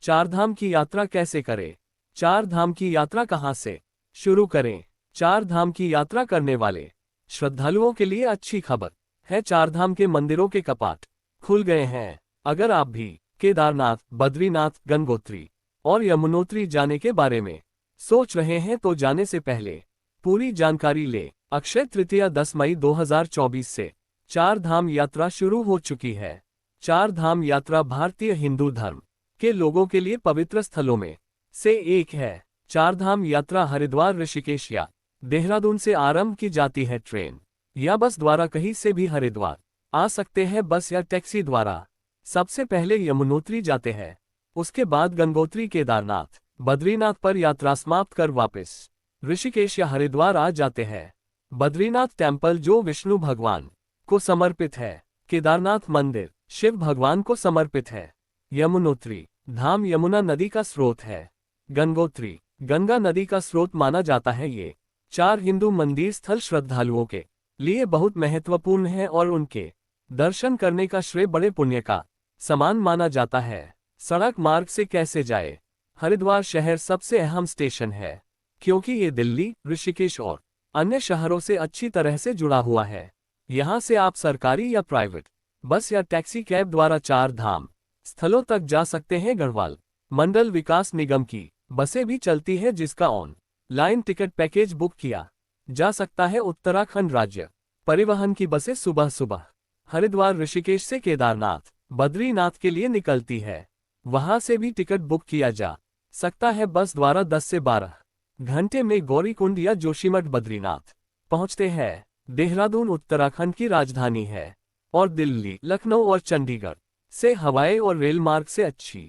चार धाम की यात्रा कैसे करें? चार धाम की यात्रा कहाँ से शुरू करें? चार धाम की यात्रा करने वाले श्रद्धालुओं के लिए अच्छी खबर है। चार धाम के मंदिरों के कपाट खुल गए हैं। अगर आप भी केदारनाथ, बद्रीनाथ, गंगोत्री और यमुनोत्री जाने के बारे में सोच रहे हैं तो जाने से पहले पूरी जानकारी ले। अक्षय तृतीया 10 मई 2024 से चार धाम यात्रा शुरू हो चुकी है। चार धाम यात्रा भारतीय हिंदू धर्म के लोगों के लिए पवित्र स्थलों में से एक है। चार धाम यात्रा हरिद्वार, ऋषिकेश या देहरादून से आरंभ की जाती है। ट्रेन या बस द्वारा कहीं से भी हरिद्वार आ सकते हैं, बस या टैक्सी द्वारा। सबसे पहले यमुनोत्री जाते हैं, उसके बाद गंगोत्री, केदारनाथ, बद्रीनाथ पर यात्रा समाप्त कर वापस ऋषिकेश या हरिद्वार आ जाते हैं। बद्रीनाथ टेम्पल जो विष्णु भगवान को समर्पित है। केदारनाथ मंदिर शिव भगवान को समर्पित है। यमुनोत्री धाम यमुना नदी का स्रोत है। गंगोत्री गंगा नदी का स्रोत माना जाता है। ये चार हिंदू मंदिर स्थल श्रद्धालुओं के लिए बहुत महत्वपूर्ण है और उनके दर्शन करने का श्रेय बड़े पुण्य का समान माना जाता है। सड़क मार्ग से कैसे जाए? हरिद्वार शहर सबसे अहम स्टेशन है, क्योंकि ये दिल्ली, ऋषिकेश और अन्य शहरों से अच्छी तरह से जुड़ा हुआ है। यहाँ से आप सरकारी या प्राइवेट बस या टैक्सी कैब द्वारा चार धाम स्थलों तक जा सकते हैं। गढ़वाल मंडल विकास निगम की बसें भी चलती है, जिसका ऑनलाइन टिकट पैकेज बुक किया जा सकता है। उत्तराखंड राज्य परिवहन की बसें सुबह सुबह हरिद्वार, ऋषिकेश से केदारनाथ, बद्रीनाथ के लिए निकलती है। वहां से भी टिकट बुक किया जा सकता है। बस द्वारा 10 से 12 घंटे में गौरीकुंड या जोशीमठ, बद्रीनाथ पहुंचते हैं। देहरादून उत्तराखंड की राजधानी है और दिल्ली, लखनऊ और चंडीगढ़ से हवाई और रेल मार्ग से अच्छी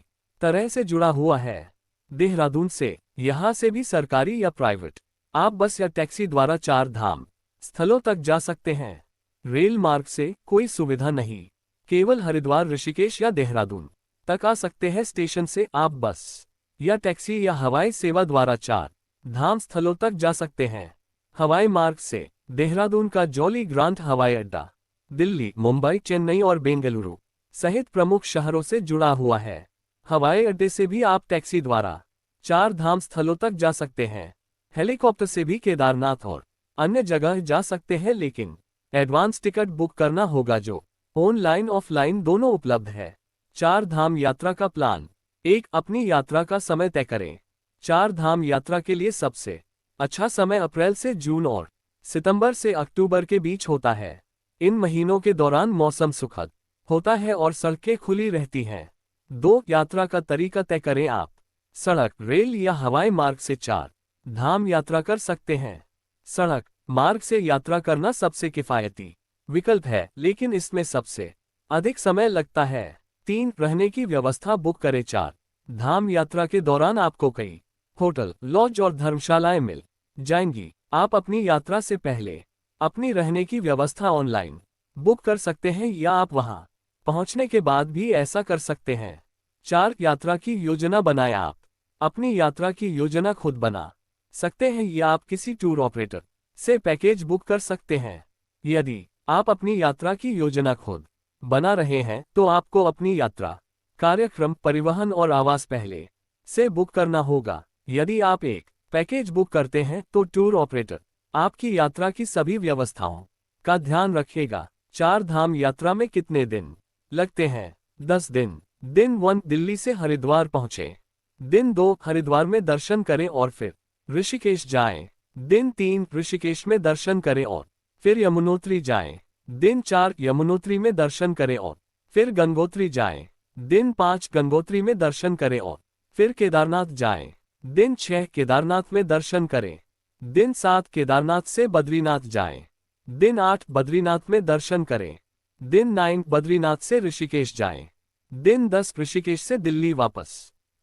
तरह से जुड़ा हुआ है। देहरादून से यहां से भी सरकारी या प्राइवेट आप बस या टैक्सी द्वारा चार धाम स्थलों तक जा सकते हैं। रेल मार्ग से कोई सुविधा नहीं, केवल हरिद्वार, ऋषिकेश या देहरादून तक आ सकते हैं। स्टेशन से आप बस या टैक्सी या हवाई सेवा द्वारा चार धाम स्थलों तक जा सकते हैं। हवाई मार्ग से देहरादून का जॉली ग्रांट हवाई अड्डा दिल्ली, मुंबई, चेन्नई और बेंगलुरु सहित प्रमुख शहरों से जुड़ा हुआ है। हवाई अड्डे से भी आप टैक्सी द्वारा चार धाम स्थलों तक जा सकते हैं। हेलीकॉप्टर से भी केदारनाथ और अन्य जगह जा सकते हैं, लेकिन एडवांस टिकट बुक करना होगा, जो ऑनलाइन ऑफलाइन दोनों उपलब्ध है। चार धाम यात्रा का प्लान। एक, अपनी यात्रा का समय तय करें। चार धाम यात्रा के लिए सबसे अच्छा समय अप्रैल से जून और सितंबर से अक्टूबर के बीच होता है। इन महीनों के दौरान मौसम सुखद होता है और सड़कें खुली रहती हैं। 2, यात्रा का तरीका तय करें। आप सड़क, रेल या हवाई मार्ग से चार धाम यात्रा कर सकते हैं। सड़क मार्ग से यात्रा करना सबसे किफायती विकल्प है, लेकिन इसमें सबसे अधिक समय लगता है। 3, रहने की व्यवस्था बुक करें। चार धाम यात्रा के दौरान आपको कई होटल, लॉज और धर्मशालाएं मिल जाएंगी। आप अपनी यात्रा से पहले अपनी रहने की व्यवस्था ऑनलाइन बुक कर सकते हैं या आप वहां पहुंचने के बाद भी ऐसा कर सकते हैं। 4, यात्रा की योजना बनाएं। आप अपनी यात्रा की योजना खुद बना सकते हैं या आप किसी टूर ऑपरेटर से पैकेज बुक कर सकते हैं। यदि आप अपनी यात्रा की योजना खुद बना रहे हैं तो आपको अपनी यात्रा कार्यक्रम, परिवहन और आवास पहले से बुक करना होगा। यदि आप एक पैकेज बुक करते हैं तो टूर ऑपरेटर आपकी यात्रा की सभी व्यवस्थाओं का ध्यान रखेगा। चार धाम यात्रा में कितने दिन लगते हैं? 10 दिन। दिन 1, दिल्ली से हरिद्वार पहुंचे। दिन 2, हरिद्वार में दर्शन करें और फिर ऋषिकेश जाएं। दिन 3, ऋषिकेश में दर्शन करें और फिर यमुनोत्री जाएं। दिन 4, यमुनोत्री में दर्शन करें और फिर गंगोत्री जाएं। दिन 5, गंगोत्री में दर्शन करें और फिर केदारनाथ जाएं। दिन 6, केदारनाथ में दर्शन करें। दिन 7, केदारनाथ से बद्रीनाथ जाएं। दिन 8, बद्रीनाथ में दर्शन करें। दिन 9, बद्रीनाथ से ऋषिकेश जाएं। दिन 10, ऋषिकेश से दिल्ली वापस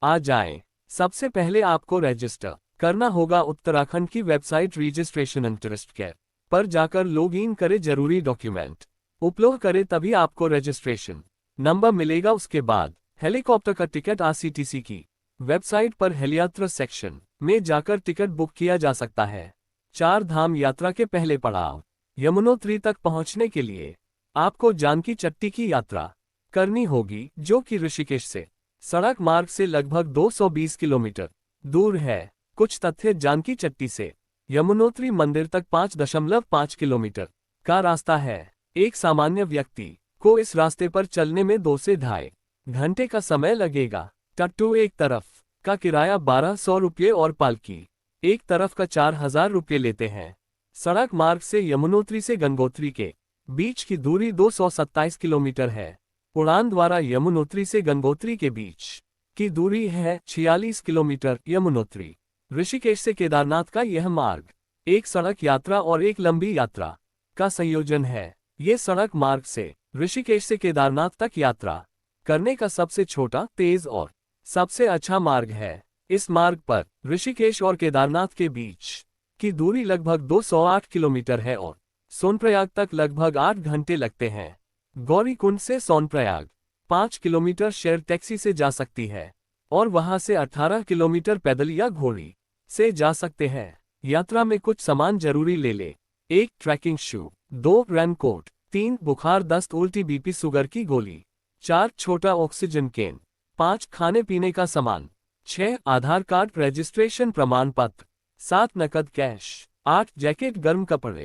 आ जाएं। सबसे पहले आपको रजिस्टर करना होगा। उत्तराखंड की वेबसाइट रजिस्ट्रेशन इंटरेस्ट केयर पर जाकर लॉग इन करें, जरूरी डॉक्यूमेंट अपलोड करें, तभी आपको रजिस्ट्रेशन नंबर मिलेगा। उसके बाद हेलीकॉप्टर का टिकट आईआरसीटीसी की वेबसाइट पर हेलियात्रा सेक्शन में जाकर टिकट बुक किया जा सकता है। चार धाम यात्रा के पहले पड़ाव। यमुनोत्री तक पहुंचने के लिए आपको जानकी चट्टी की यात्रा करनी होगी, जो कि ऋषिकेश से सड़क मार्ग से लगभग 220 किलोमीटर दूर है। कुछ तथ्य जानकी चट्टी से यमुनोत्री मंदिर तक 5.5 किलोमीटर का रास्ता है। एक सामान्य व्यक्ति को इस रास्ते पर चलने में 2 से 2.5 घंटे का समय लगेगा। टट्टू एक तरफ का किराया 1200 रुपये और पालकी एक तरफ का 4000 रुपये लेते हैं। सड़क मार्ग से यमुनोत्री से गंगोत्री के बीच की दूरी 227 किलोमीटर है। उड़ान द्वारा यमुनोत्री से गंगोत्री के बीच की दूरी है 46 किलोमीटर। यमुनोत्री ऋषिकेश से केदारनाथ का यह मार्ग एक सड़क यात्रा और एक लंबी यात्रा का संयोजन है। ये सड़क मार्ग से ऋषिकेश से केदारनाथ तक यात्रा करने का सबसे छोटा, तेज और सबसे अच्छा मार्ग है। इस मार्ग पर ऋषिकेश और केदारनाथ के बीच की दूरी लगभग 208 किलोमीटर है और सोनप्रयाग तक लगभग 8 घंटे लगते हैं। गौरीकुंड से सोनप्रयाग 5 किलोमीटर शेयर टैक्सी से जा सकती है और वहां से 18 किलोमीटर पैदल या घोड़ी से जा सकते हैं। यात्रा में कुछ सामान जरूरी ले ले। 1 ट्रैकिंग शू, 2 रेनकोट, 3 बुखार दस्त उल्टी बीपी शुगर की गोली, 4 छोटा ऑक्सीजन कैन, 5 खाने पीने का सामान, 6 आधार कार्ड रजिस्ट्रेशन प्रमाण पत्र, 7 नकद कैश, 8 जैकेट गर्म कपड़े।